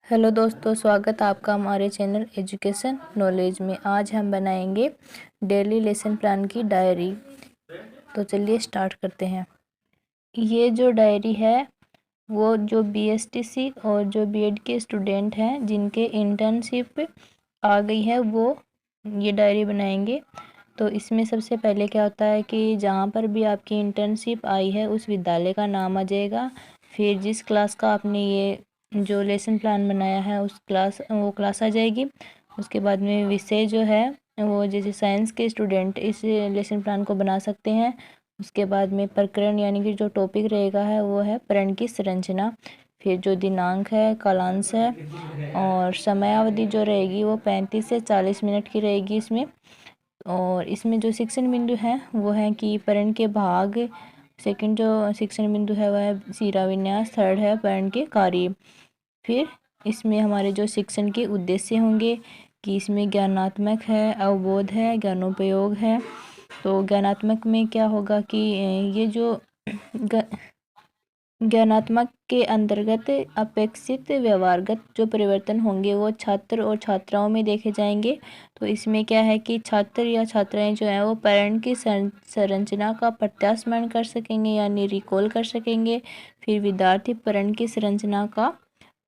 Hello दोस्तों, स्वागत है आपका हमारे चैनल एजुकेशन नॉलेज में। आज हम बनाएंगे डेली लेसन प्लान की डायरी। तो चलिए स्टार्ट करते हैं। ये जो डायरी है वो जो बीएसटीसी और जो बीएड के स्टूडेंट हैं जिनके इंटर्नशिप आ गई है वो ये डायरी बनाएंगे। तो इसमें सबसे पहले क्या होता है कि जहाँ पर भी आपकी इंटर्नशिप आई है उस विद्यालय का नाम आ जाएगा। फिर जिस क्लास का आपने ये जो लेसन प्लान बनाया है वो क्लास आ जाएगी। उसके बाद में विषय जो है वो जैसे साइंस के स्टूडेंट इस लेसन प्लान को बना सकते हैं। उसके बाद में प्रकरण यानी कि जो टॉपिक रहेगा है वो है प्रण की संरचना। फिर जो दिनांक है कालांश है और समयावधि जो रहेगी वो 35 से 40 मिनट की रहेगी इसमें। और इसमें जो शिक्षण बिंदु है वो है कि पर्ण के भाग। सेकंड जो शिक्षण बिंदु है वह है शिरा विन्यास। थर्ड है पर्ण के कार्य। फिर इसमें हमारे जो शिक्षण के उद्देश्य होंगे कि इसमें ज्ञानात्मक है, अवबोध है, ज्ञानोपयोग है। तो ज्ञानात्मक में क्या होगा कि ये जो ज्ञानात्मक के अंतर्गत अपेक्षित व्यवहारगत जो परिवर्तन होंगे वो छात्र और छात्राओं में देखे जाएंगे। तो इसमें क्या है कि छात्र या छात्राएं जो है वो पर्ण की संरचना का प्रत्यास्मरण कर सकेंगे यानी रिकॉल कर सकेंगे। फिर विद्यार्थी पर्ण की संरचना का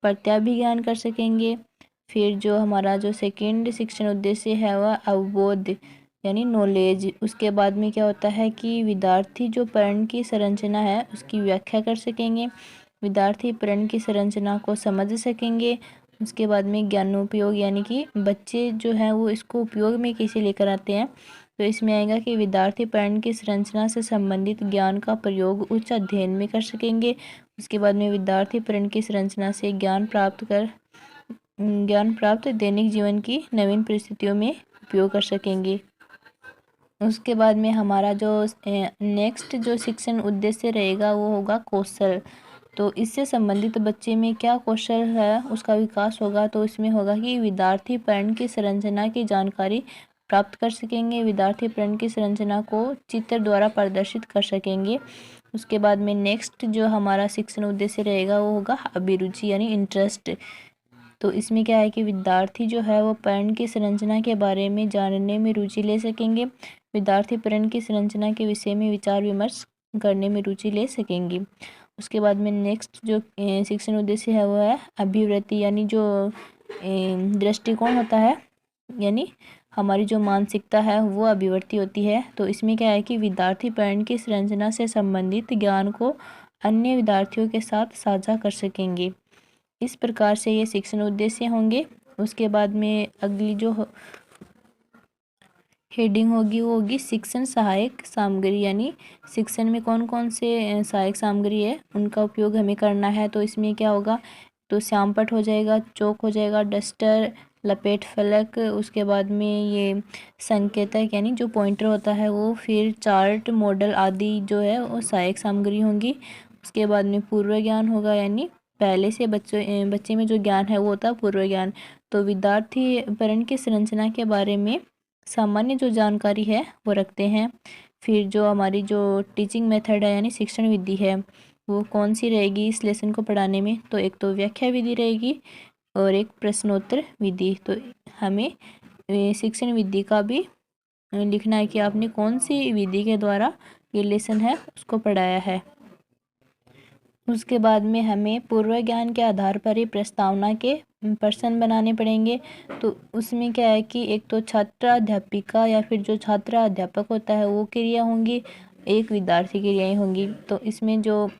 प्रत्याभिज्ञान कर सकेंगे। फिर जो हमारा जो सेकंड शिक्षण उद्देश्य है वह अवबोध यानी नॉलेज। उसके बाद में क्या होता है कि विद्यार्थी जो पर्ण की संरचना है उसकी व्याख्या कर सकेंगे। विद्यार्थी पर्ण की संरचना को समझ सकेंगे। उसके बाद में ज्ञानोपयोग यानी कि बच्चे जो हैं वो इसको उपयोग में कैसे लेकर आते हैं। तो इसमें आएगा कि विद्यार्थी पर्ण की संरचना से संबंधित ज्ञान का प्रयोग उच्च अध्ययन में कर सकेंगे। उसके बाद में विद्यार्थी पर्ण की संरचना से ज्ञान प्राप्त दैनिक जीवन की नवीन परिस्थितियों में उपयोग कर सकेंगे। उसके बाद में हमारा जो नेक्स्ट जो शिक्षण उद्देश्य रहेगा वो होगा कौशल। तो इससे संबंधित बच्चे में क्या कौशल है उसका विकास होगा। तो इसमें होगा कि विद्यार्थी पर्ण की संरचना की जानकारी प्राप्त कर सकेंगे। विद्यार्थी पर्ण की संरचना को चित्र द्वारा प्रदर्शित कर सकेंगे। उसके बाद में नेक्स्ट जो हमारा शिक्षण उद्देश्य रहेगा वो होगा अभिरुचि यानी इंटरेस्ट। तो इसमें क्या है कि विद्यार्थी जो है वो पर्ण की संरचना के बारे में जानने में रुचि ले सकेंगे। विद्यार्थी पर्ण की संरचना के विषय में विचार विमर्श करने में रुचि ले सकेंगे। उसके बाद में नेक्स्ट जो शिक्षण उद्देश्य है वो है अभिवृत्ति यानी जो दृष्टिकोण होता है यानी हमारी जो मानसिकता है वो अभिवृत्ति होती है। तो इसमें क्या है कि विद्यार्थी पर्ण की संरचना से संबंधित ज्ञान को अन्य विद्यार्थियों के साथ साझा कर सकेंगे। इस प्रकार से ये शिक्षण उद्देश्य होंगे। उसके बाद में अगली जो हेडिंग होगी वो होगी शिक्षण सहायक सामग्री यानी शिक्षण में कौन कौन से सहायक सामग्री है उनका उपयोग हमें करना है। तो इसमें क्या होगा तो श्यामपट्ट हो जाएगा, चौक हो जाएगा, डस्टर, लपेट फलक। उसके बाद में ये संकेतक यानी जो पॉइंटर होता है वो, फिर चार्ट मॉडल आदि जो है वो सहायक सामग्री होंगी। उसके बाद में पूर्व ज्ञान होगा यानी पहले से बच्चे में जो ज्ञान है वो होता है पूर्व ज्ञान। तो विद्यार्थी पर्ण की संरचना के बारे में सामान्य जो जानकारी है वो रखते हैं। फिर जो हमारी जो टीचिंग मेथड है यानी शिक्षण विधि है वो कौन सी रहेगी इस लेसन को पढ़ाने में। तो एक तो व्याख्या विधि रहेगी और एक प्रश्नोत्तर विधि। तो हमें शिक्षण विधि का भी लिखना है कि आपने कौन सी विधि के द्वारा ये लेसन है उसको पढ़ाया है। उसके बाद में हमें पूर्व ज्ञान के आधार पर ही प्रस्तावना के प्रश्न बनाने पड़ेंगे। तो उसमें क्या है कि एक तो छात्र अध्यापिका या फिर जो छात्र अध्यापक होता है वो क्रिया होंगी, एक विद्यार्थी क्रियाएं होंगी। तो इसमें जो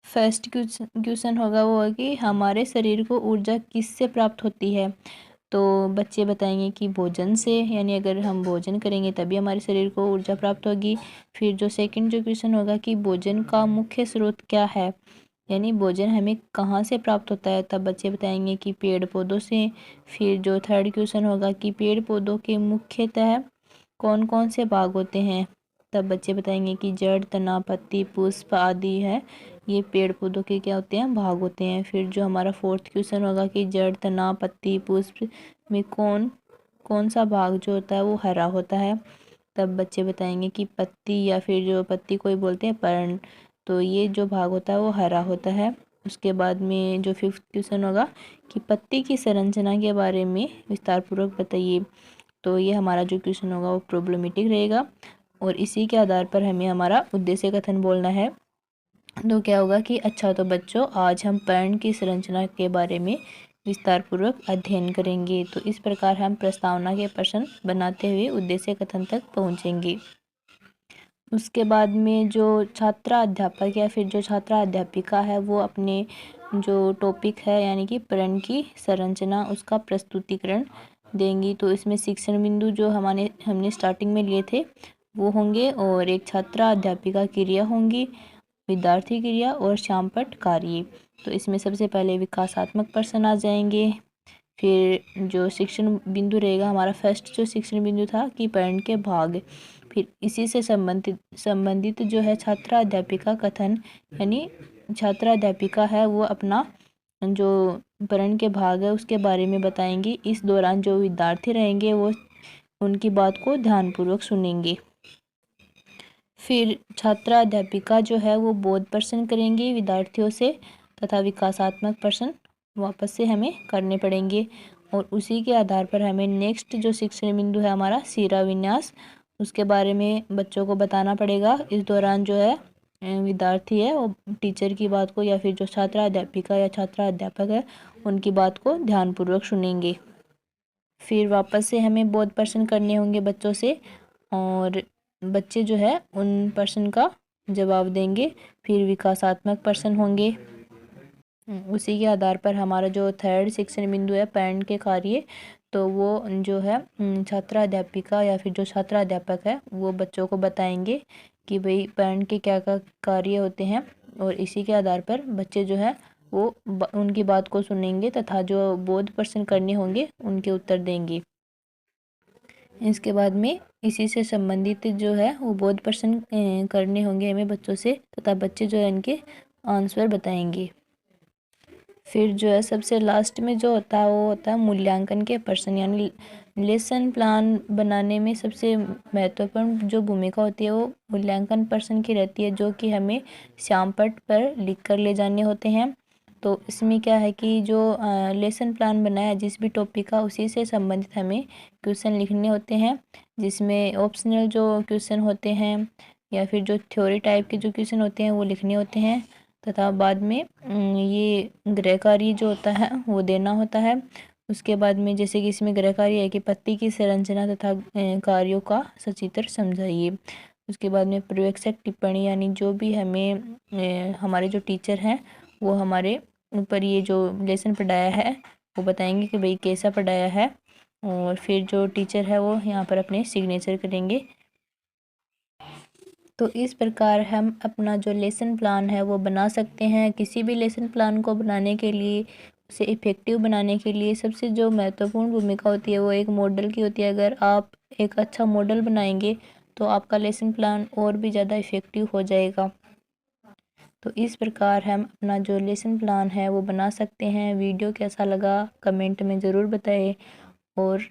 फर्स्ट क्वेश्चन होगा वो है कि हमारे शरीर को ऊर्जा किससे प्राप्त होती है। तो बच्चे बताएंगे कि भोजन से, यानी अगर हम भोजन करेंगे तभी हमारे शरीर को ऊर्जा प्राप्त होगी। फिर जो सेकंड जो क्वेश्चन होगा कि भोजन का मुख्य स्रोत क्या है, यानी भोजन हमें कहाँ से प्राप्त होता है, तब बच्चे बताएंगे कि पेड़ पौधों से। फिर जो थर्ड क्वेश्चन होगा कि पेड़ पौधों के मुख्यतः कौन कौन से भाग होते हैं, तब बच्चे बताएंगे कि जड़, तना, पत्ती, पुष्प आदि है ये पेड़ पौधों के क्या होते हैं भाग होते हैं। फिर जो हमारा फोर्थ क्वेश्चन होगा कि जड़, तना, पत्ती, पुष्प में कौन कौन सा भाग जो होता है वो हरा होता है, तब बच्चे बताएंगे कि पत्ती या फिर जो पत्ती कोई बोलते हैं पर्ण, तो ये जो भाग होता है वो हरा होता है। उसके बाद में जो 5th क्वेश्चन होगा कि पत्ती की संरचना के बारे में विस्तारपूर्वक बताइए। तो ये हमारा जो क्वेश्चन होगा वो प्रॉब्लमेटिक रहेगा और इसी के आधार पर हमें हमारा उद्देश्य कथन बोलना है। तो क्या होगा कि अच्छा तो बच्चों, आज हम पर्ण की संरचना के बारे में विस्तारपूर्वक अध्ययन करेंगे। तो इस प्रकार हम प्रस्तावना के प्रश्न बनाते हुए उद्देश्य कथन तक पहुंचेंगे। उसके बाद में जो छात्रा अध्यापक या फिर जो छात्रा अध्यापिका है वो अपने जो टॉपिक है यानी कि पर्ण की संरचना उसका प्रस्तुतिकरण देंगी। तो इसमें शिक्षण बिंदु जो हमने स्टार्टिंग में लिए थे वो होंगे और एक छात्रा अध्यापिका क्रिया होंगी, विद्यार्थी क्रिया और श्यामपट्ट कार्य। तो इसमें सबसे पहले विकासात्मक प्रश्न आ जाएंगे। फिर जो शिक्षण बिंदु रहेगा हमारा फर्स्ट जो शिक्षण बिंदु था कि पर्ण के भाग। फिर इसी से संबंधित जो है छात्रा अध्यापिका कथन, यानी छात्रा अध्यापिका है वो अपना जो पर्ण के भाग है उसके बारे में बताएंगी। इस दौरान जो विद्यार्थी रहेंगे वो उनकी बात को ध्यानपूर्वक सुनेंगे। फिर छात्रा अध्यापिका जो है वो बोध प्रश्न करेंगी विद्यार्थियों से तथा विकासात्मक प्रश्न वापस से हमें करने पड़ेंगे और उसी के आधार पर हमें नेक्स्ट जो शिक्षण बिंदु है हमारा सिरा विन्यास, उसके बारे में बच्चों को बताना पड़ेगा। इस दौरान जो है विद्यार्थी है वो टीचर की बात को या फिर जो छात्रा अध्यापिका या छात्रा अध्यापक है उनकी बात को ध्यानपूर्वक सुनेंगे। फिर वापस से हमें बोध प्रश्न करने होंगे बच्चों से और बच्चे जो है उन प्रश्न का जवाब देंगे। फिर विकासात्मक प्रश्न होंगे। उसी के आधार पर हमारा जो थर्ड शिक्षण बिंदु है पर्ण के कार्य, तो वो जो है छात्रा अध्यापिका या फिर जो छात्रा अध्यापक है वो बच्चों को बताएंगे कि भाई पर्ण के क्या क्या कार्य होते हैं और इसी के आधार पर बच्चे जो है वो उनकी बात को सुनेंगे तथा जो बोध प्रश्न करने होंगे उनके उत्तर देंगे। इसके बाद में इसी से संबंधित जो है वो बोध प्रश्न करने होंगे हमें बच्चों से तथा बच्चे जो है इनके आंसर बताएंगे। फिर जो है सबसे लास्ट में जो होता है वो होता है मूल्यांकन के प्रश्न, यानी लेसन प्लान बनाने में सबसे महत्वपूर्ण जो भूमिका होती है वो मूल्यांकन प्रश्न की रहती है, जो कि हमें श्यामपट्ट पर लिख कर ले जाने होते हैं। तो इसमें क्या है कि जो लेसन प्लान बनाया है जिस भी टॉपिक का उसी से संबंधित हमें क्वेश्चन लिखने होते हैं, जिसमें ऑप्शनल जो क्वेश्चन होते हैं या फिर जो थ्योरी टाइप के जो क्वेश्चन होते हैं वो लिखने होते हैं तथा बाद में ये गृह कार्य जो होता है वो देना होता है। उसके बाद में जैसे कि इसमें गृह कार्य है कि पत्ती की संरचना तथा कार्यों का सचित्र समझाइए। उसके बाद में प्रयोक्षक टिप्पणी, यानी जो भी हमें हमारे जो टीचर हैं वो हमारे ऊपर ये जो लेसन पढ़ाया है वो बताएंगे कि भाई कैसा पढ़ाया है और फिर जो टीचर है वो यहाँ पर अपने सिग्नेचर करेंगे। तो इस प्रकार हम अपना जो लेसन प्लान है वो बना सकते हैं। किसी भी लेसन प्लान को बनाने के लिए, उसे इफ़ेक्टिव बनाने के लिए सबसे जो महत्वपूर्ण भूमिका होती है वो एक मॉडल की होती है। अगर आप एक अच्छा मॉडल बनाएंगे तो आपका लेसन प्लान और भी ज़्यादा इफ़ेक्टिव हो जाएगा। तो इस प्रकार हम अपना जो लेसन प्लान है वो बना सकते हैं। वीडियो कैसा लगा कमेंट में ज़रूर बताएं और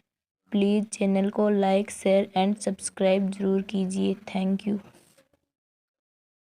प्लीज़ चैनल को लाइक शेयर एंड सब्सक्राइब ज़रूर कीजिए। Thank you.